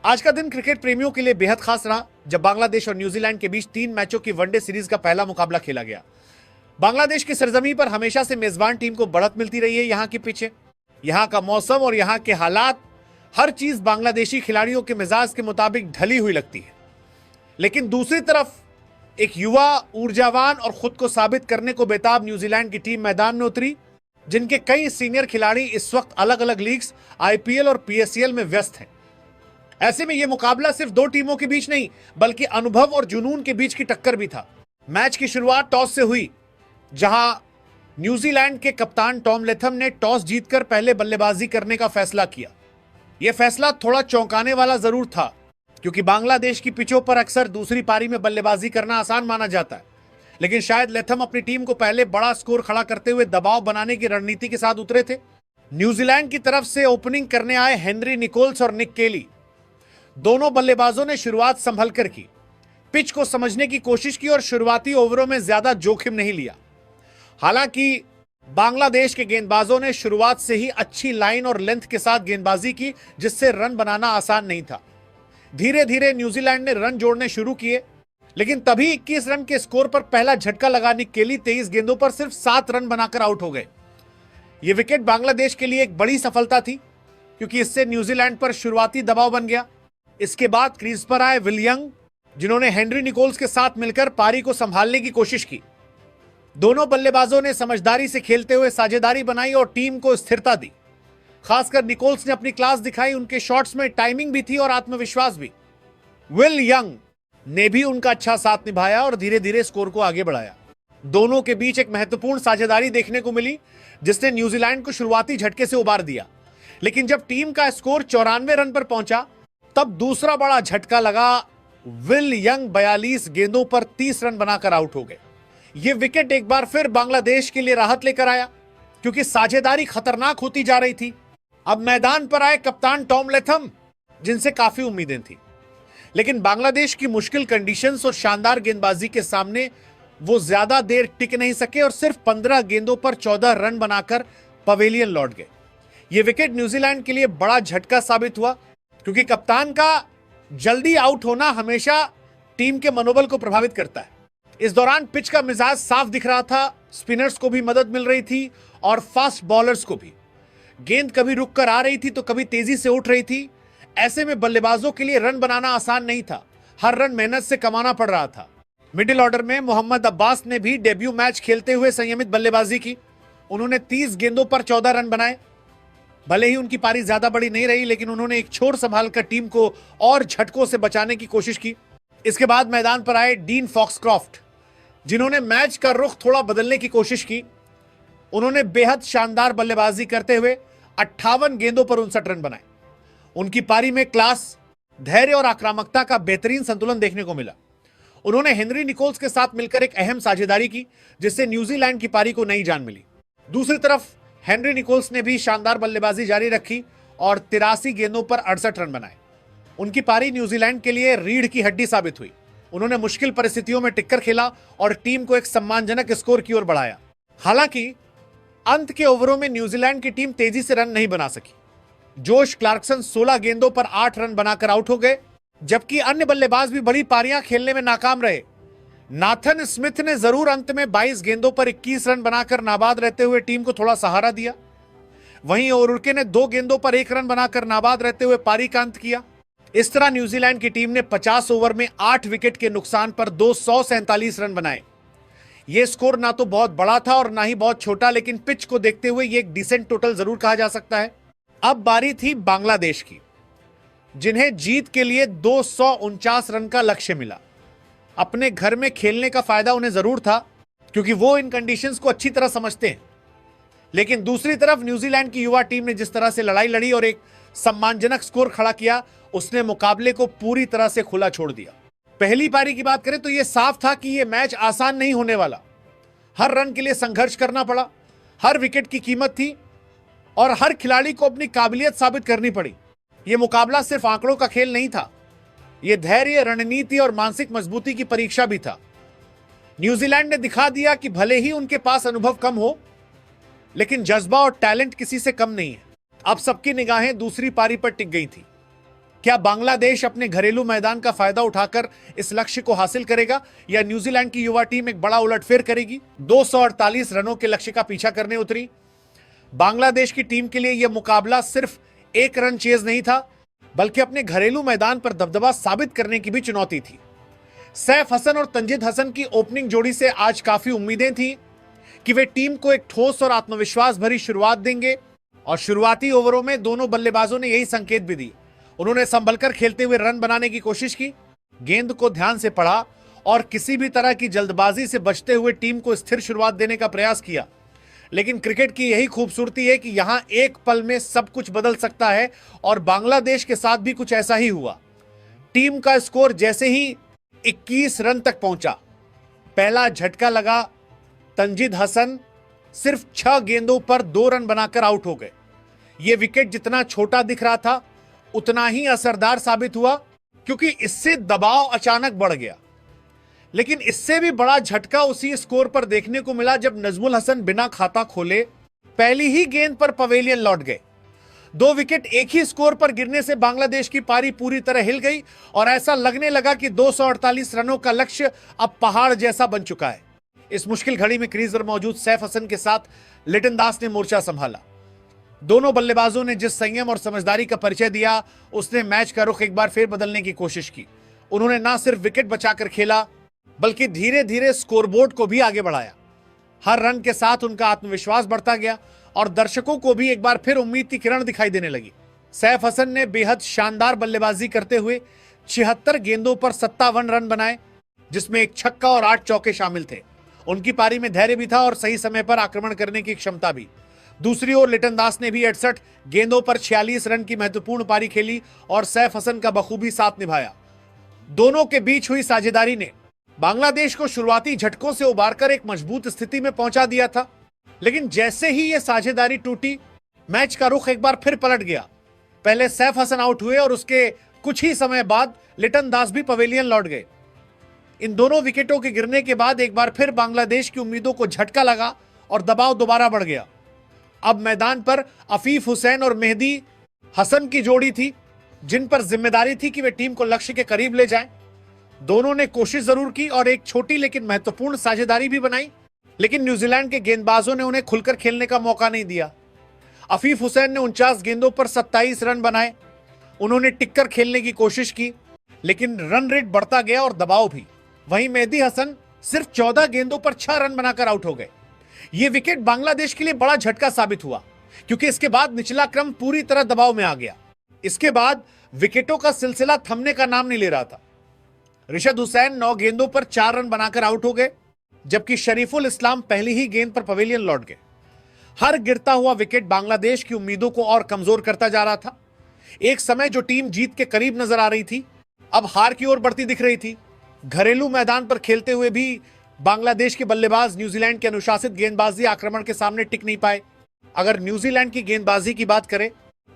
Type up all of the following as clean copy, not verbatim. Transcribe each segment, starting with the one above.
आज का दिन क्रिकेट प्रेमियों के लिए बेहद खास रहा जब बांग्लादेश और न्यूजीलैंड के बीच 3 मैचों की वनडे सीरीज का पहला मुकाबला खेला गया। बांग्लादेश की सरजमी पर हमेशा से मेजबान टीम को बढ़त मिलती रही है। यहां की पिचें, यहां का मौसम और यहां के हालात, हर चीज बांग्लादेशी खिलाड़ियों के मिजाज के मुताबिक ढली हुई लगती है। लेकिन दूसरी तरफ एक युवा, ऊर्जावान और खुद को साबित करने को बेताब न्यूजीलैंड की टीम मैदान में उतरी, जिनके कई सीनियर खिलाड़ी इस वक्त अलग अलग लीग्स, आईपीएल और पीएसएल में व्यस्त हैं। ऐसे में यह मुकाबला सिर्फ दो टीमों के बीच नहीं बल्कि अनुभव और जुनून के बीच की टक्कर भी था। मैच की शुरुआत टॉस से हुई, जहां न्यूजीलैंड के कप्तान टॉम लेथम ने टॉस जीतकर पहले बल्लेबाजी करने का फैसला किया। यह फैसला थोड़ा चौंकाने वाला जरूर था, क्योंकि बांग्लादेश की पिचों पर अक्सर दूसरी पारी में बल्लेबाजी करना आसान माना जाता है। लेकिन शायद लेथम अपनी टीम को पहले बड़ा स्कोर खड़ा करते हुए दबाव बनाने की रणनीति के साथ उतरे थे। न्यूजीलैंड की तरफ से ओपनिंग करने आए हेनरी निकोल्स और निक केली, दोनों बल्लेबाजों ने शुरुआत संभल कर की, पिच को समझने की कोशिश की और शुरुआती ओवरों में ज्यादा जोखिम नहीं लिया। हालांकि बांग्लादेश के गेंदबाजों ने शुरुआत से ही अच्छी लाइन और लेंथ के साथ गेंदबाजी की, जिससे रन बनाना आसान नहीं था। धीरे धीरे न्यूजीलैंड ने रन जोड़ने शुरू किए, लेकिन तभी 21 रन के स्कोर पर पहला झटका लगाने केली 23 गेंदों पर सिर्फ 7 रन बनाकर आउट हो गए। यह विकेट बांग्लादेश के लिए एक बड़ी सफलता थी, क्योंकि इससे न्यूजीलैंड पर शुरुआती दबाव बन गया। इसके बाद क्रीज पर आए विल यंग, जिन्होंने हेनरी निकोल्स के साथ मिलकर पारी को संभालने की कोशिश की। दोनों बल्लेबाजों ने समझदारी से खेलते हुए साझेदारी बनाई और टीम को स्थिरता दी। खासकर निकोल्स ने अपनी क्लास दिखाई, उनके शॉट्स में टाइमिंग भी थी और आत्मविश्वास भी। विल यंग ने भी उनका अच्छा साथ निभाया और धीरे धीरे स्कोर को आगे बढ़ाया। दोनों के बीच एक महत्वपूर्ण साझेदारी देखने को मिली, जिसने न्यूजीलैंड को शुरुआती झटके से उबार दिया। लेकिन जब टीम का स्कोर 94 रन पर पहुंचा, तब दूसरा बड़ा झटका लगा। विल यंग 42 गेंदों पर 30 रन बनाकर आउट हो गए। यह विकेट एक बार फिर बांग्लादेश के लिए राहत लेकर आया, क्योंकि साझेदारी खतरनाक होती जा रही थी। अब मैदान पर आए कप्तान टॉम लेथम, जिनसे काफी उम्मीदें थी। लेकिन बांग्लादेश की मुश्किल कंडीशंस और शानदार गेंदबाजी के सामने वो ज्यादा देर टिक नहीं सके और सिर्फ 15 गेंदों पर 14 रन बनाकर पवेलियन लौट गए। यह विकेट न्यूजीलैंड के लिए बड़ा झटका साबित हुआ, क्योंकि कप्तान का जल्दी आउट होना हमेशा टीम के मनोबल को प्रभावित करता है। इस दौरान पिच का मिजाज साफ दिख रहा था, स्पिनर्स को भी मदद मिल रही थी और फास्ट बॉलर्स को भी। गेंद कभी रुक कर आ रही थी तो कभी तेजी से उठ रही थी। ऐसे में बल्लेबाजों के लिए रन बनाना आसान नहीं था, हर रन मेहनत से कमाना पड़ रहा था। मिडिल ऑर्डर में मोहम्मद अब्बास ने भी डेब्यू मैच खेलते हुए संयमित बल्लेबाजी की। उन्होंने 30 गेंदों पर 14 रन बनाए। भले ही उनकी पारी ज्यादा बड़ी नहीं रही, लेकिन उन्होंने एक छोर संभालकर टीम को और झटकों से बचाने की कोशिश की। इसके बाद मैदान पर आए डीन फॉक्सक्रॉफ्ट, जिन्होंने मैच का रुख थोड़ा बदलने की कोशिश की। उन्होंने बेहद शानदार बल्लेबाजी करते हुए 58 गेंदों पर 59 रन बनाए। उनकी पारी में क्लास, धैर्य और आक्रामकता का बेहतरीन संतुलन देखने को मिला। उन्होंने हेनरी निकोल्स के साथ मिलकर एक अहम साझेदारी की, जिससे न्यूजीलैंड की पारी को नई जान मिली। दूसरी तरफ हेनरी निकोल्स ने भी शानदार बल्लेबाजी जारी रखी और 83 गेंदों पर 68 रन बनाए। उनकी पारी न्यूजीलैंड के लिए रीढ़ की हड्डी साबित हुई। उन्होंने मुश्किल परिस्थितियों में टिककर खेला और टीम को एक सम्मानजनक स्कोर की ओर बढ़ाया। हालांकि अंत के ओवरों में न्यूजीलैंड की टीम तेजी से रन नहीं बना सकी। जोश क्लार्कसन 16 गेंदों पर 8 रन बनाकर आउट हो गए, जबकि अन्य बल्लेबाज भी बड़ी पारियां खेलने में नाकाम रहे। नाथन स्मिथ ने जरूर अंत में 22 गेंदों पर 21 रन बनाकर नाबाद रहते हुए टीम को थोड़ा सहारा दिया। वहीं ओरुके ने 2 गेंदों पर 1 रन बनाकर नाबाद रहते हुए पारी का अंत किया। इस तरह न्यूजीलैंड की टीम ने 50 ओवर में 8 विकेट के नुकसान पर 247 रन बनाए। यह स्कोर ना तो बहुत बड़ा था और ना ही बहुत छोटा, लेकिन पिच को देखते हुए यह एक डिसेंट टोटल जरूर कहा जा सकता है। अब बारी थी बांग्लादेश की, जिन्हें जीत के लिए 249 रन का लक्ष्य मिला। अपने घर में खेलने का फायदा उन्हें जरूर था, क्योंकि वो इन कंडीशंस को अच्छी तरह समझते हैं। लेकिन दूसरी तरफ न्यूजीलैंड की युवा टीम ने जिस तरह से लड़ाई लड़ी और एक सम्मानजनक स्कोर खड़ा किया, उसने मुकाबले को पूरी तरह से खुला छोड़ दिया। पहली पारी की बात करें तो यह साफ था कि यह मैच आसान नहीं होने वाला। हर रन के लिए संघर्ष करना पड़ा, हर विकेट की कीमत थी और हर खिलाड़ी को अपनी काबिलियत साबित करनी पड़ी। यह मुकाबला सिर्फ आंकड़ों का खेल नहीं था, यह धैर्य, रणनीति और मानसिक मजबूती की परीक्षा भी था। न्यूजीलैंड ने दिखा दिया कि भले ही उनके पास अनुभव कम हो, लेकिन जज्बा और टैलेंट किसी से कम नहीं है। अब सबकी निगाहें दूसरी पारी पर टिक गई थी। क्या बांग्लादेश अपने घरेलू मैदान का फायदा उठाकर इस लक्ष्य को हासिल करेगा या न्यूजीलैंड की युवा टीम एक बड़ा उलटफेर करेगी? 248 रनों के लक्ष्य का पीछा करने उतरी बांग्लादेश की टीम के लिए यह मुकाबला सिर्फ एक रन चेज नहीं था, बल्कि अपने घरेलू मैदान पर दबदबा साबित करने की भी चुनौती थी। सैफ हसन और तंजीद हसन की ओपनिंग जोड़ी से आज काफी उम्मीदें थी कि वे टीम को एक ठोस और आत्मविश्वास भरी शुरुआत देंगे, और शुरुआती ओवरों में दोनों बल्लेबाजों ने यही संकेत भी दिए। उन्होंने संभलकर खेलते हुए रन बनाने की कोशिश की, गेंद को ध्यान से पढ़ा और किसी भी तरह की जल्दबाजी से बचते हुए टीम को स्थिर शुरुआत देने का प्रयास किया। लेकिन क्रिकेट की यही खूबसूरती है कि यहां एक पल में सब कुछ बदल सकता है, और बांग्लादेश के साथ भी कुछ ऐसा ही हुआ। टीम का स्कोर जैसे ही 21 रन तक पहुंचा, पहला झटका लगा। तंजीद हसन सिर्फ 6 गेंदों पर 2 रन बनाकर आउट हो गए। यह विकेट जितना छोटा दिख रहा था, उतना ही असरदार साबित हुआ, क्योंकि इससे दबाव अचानक बढ़ गया। लेकिन इससे भी बड़ा झटका उसी स्कोर पर देखने को मिला जब नजमुल हसन बिना खाता खोले पहली ही गेंद पर पवेलियन लौट गए। 2 विकेट एक ही स्कोर पर गिरने से बांग्लादेश की पारी पूरी तरह हिल गई, और ऐसा लगने लगा कि 248 रनों का लक्ष्य अब पहाड़ जैसा बन चुका है। इस मुश्किल घड़ी में क्रीज पर मौजूद सैफ हसन के साथ लिटन दास ने मोर्चा संभाला। दोनों बल्लेबाजों ने जिस संयम और समझदारी का परिचय दिया, उसने मैच का रुख एक बार फिर बदलने की कोशिश की। उन्होंने न सिर्फ विकेट बचाकर खेला, बल्कि धीरे धीरे स्कोरबोर्ड को भी आगे बढ़ाया। हर रन के साथ उनका आत्मविश्वास बढ़ता गया, और दर्शकों को भी एक बार फिर उम्मीद की किरण दिखाई देने लगी। सैफ हसन ने बेहद शानदार बल्लेबाजी करते हुए 76 गेंदों पर 57 रन बनाए, जिसमें एक छक्का और 8 चौके शामिल थे। उनकी पारी में धैर्य भी था और सही समय पर आक्रमण करने की क्षमता भी। दूसरी ओर लिटन दास ने भी 68 गेंदों पर 46 रन की महत्वपूर्ण पारी खेली और सैफ हसन का बखूबी साथ निभाया। दोनों के बीच हुई साझेदारी ने बांग्लादेश को शुरुआती झटकों से उबारकर एक मजबूत स्थिति में पहुंचा दिया था। लेकिन जैसे ही यह साझेदारी टूटी, मैच का रुख एक बार फिर पलट गया। पहले सैफ हसन आउट हुए और उसके कुछ ही समय बाद लिटन दास भी पवेलियन लौट गए। इन दोनों विकेटों के गिरने के बाद एक बार फिर बांग्लादेश की उम्मीदों को झटका लगा और दबाव दोबारा बढ़ गया। अब मैदान पर अफीफ हुसैन और मेहदी हसन की जोड़ी थी, जिन पर जिम्मेदारी थी कि वे टीम को लक्ष्य के करीब ले जाएं। दोनों ने कोशिश जरूर की और एक छोटी लेकिन महत्वपूर्ण साझेदारी भी बनाई, लेकिन न्यूजीलैंड के गेंदबाजों ने उन्हें खुलकर खेलने का मौका नहीं दिया। अफीफ हुसैन ने 49 गेंदों पर 27 रन बनाए। उन्होंने टिककर खेलने की कोशिश की, लेकिन रन रेट बढ़ता गया और दबाव भी। वहीं मेहदी हसन सिर्फ 14 गेंदों पर 6 रन बनाकर आउट हो गए। यह विकेट बांग्लादेश के लिए बड़ा झटका साबित हुआ, क्योंकि इसके बाद निचला क्रम पूरी तरह दबाव में आ गया। इसके बाद विकेटों का सिलसिला थमने का नाम नहीं ले रहा था। रिशद हुसैन 9 गेंदों पर 4 रन बनाकर आउट हो गए, जबकि शरीफुल इस्लाम पहली ही गेंद पर पवेलियन लौट गए। हर गिरता हुआ विकेट बांग्लादेश की उम्मीदों को और कमजोर करता जा रहा था। एक समय जो टीम जीत के करीब नजर आ रही थी, अब हार की ओर बढ़ती दिख रही थी। घरेलू मैदान पर खेलते हुए भी बांग्लादेश के बल्लेबाज न्यूजीलैंड के अनुशासित गेंदबाजी आक्रमण के सामने टिक नहीं पाए। अगर न्यूजीलैंड की गेंदबाजी की बात करें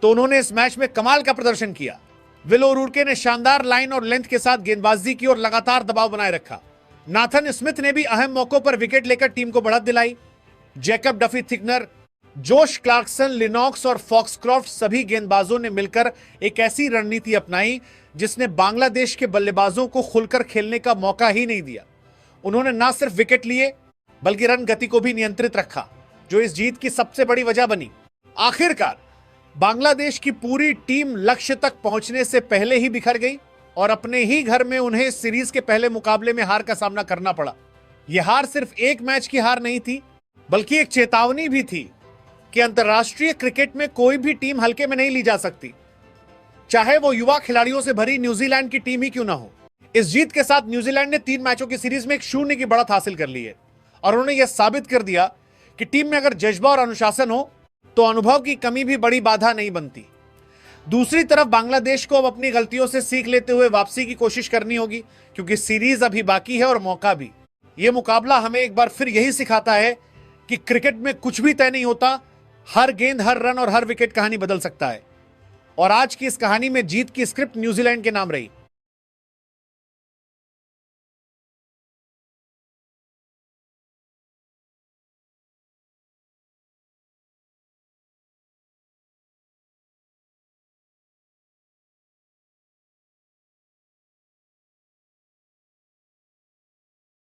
तो उन्होंने इस मैच में कमाल का प्रदर्शन किया। विल ओरुर्के ने शानदार लाइन और लेंथ के साथ गेंदबाजी की और लगातार दबाव बनाए रखा। नाथन स्मिथ ने भी अहम मौकों पर विकेट लेकर टीम को बढ़त दिलाई। जैकब डफी थिकनर, जोश क्लार्कसन, लिनॉक्स और फॉक्सक्रॉफ्ट सभी गेंदबाजों ने मिलकर एक ऐसी रणनीति अपनाई जिसने बांग्लादेश के बल्लेबाजों को खुलकर खेलने का मौका ही नहीं दिया। उन्होंने न सिर्फ विकेट लिए, बल्कि रन गति को भी नियंत्रित रखा, जो इस जीत की सबसे बड़ी वजह बनी। आखिरकार बांग्लादेश की पूरी टीम लक्ष्य तक पहुंचने से पहले ही बिखर गई और अपने ही घर में उन्हें सीरीज के पहले मुकाबले में हार का सामना करना पड़ा। यह हार सिर्फ एक मैच की हार नहीं थी, बल्कि एक चेतावनी भी थी कि अंतर्राष्ट्रीय क्रिकेट में कोई भी टीम हल्के में नहीं ली जा सकती, चाहे वो युवा खिलाड़ियों से भरी न्यूजीलैंड की टीम ही क्यों ना हो। इस जीत के साथ न्यूजीलैंड ने 3 मैचों की सीरीज में 1-0 की बढ़त हासिल कर ली है, और उन्होंने यह साबित कर दिया कि टीम में अगर जज्बा और अनुशासन हो तो अनुभव की कमी भी बड़ी बाधा नहीं बनती। दूसरी तरफ बांग्लादेश को अब अपनी गलतियों से सीख लेते हुए वापसी की कोशिश करनी होगी, क्योंकि सीरीज अभी बाकी है और मौका भी। यह मुकाबला हमें एक बार फिर यही सिखाता है कि क्रिकेट में कुछ भी तय नहीं होता। हर गेंद, हर रन और हर विकेट कहानी बदल सकता है। और आज की इस कहानी में जीत की स्क्रिप्ट न्यूजीलैंड के नाम रही।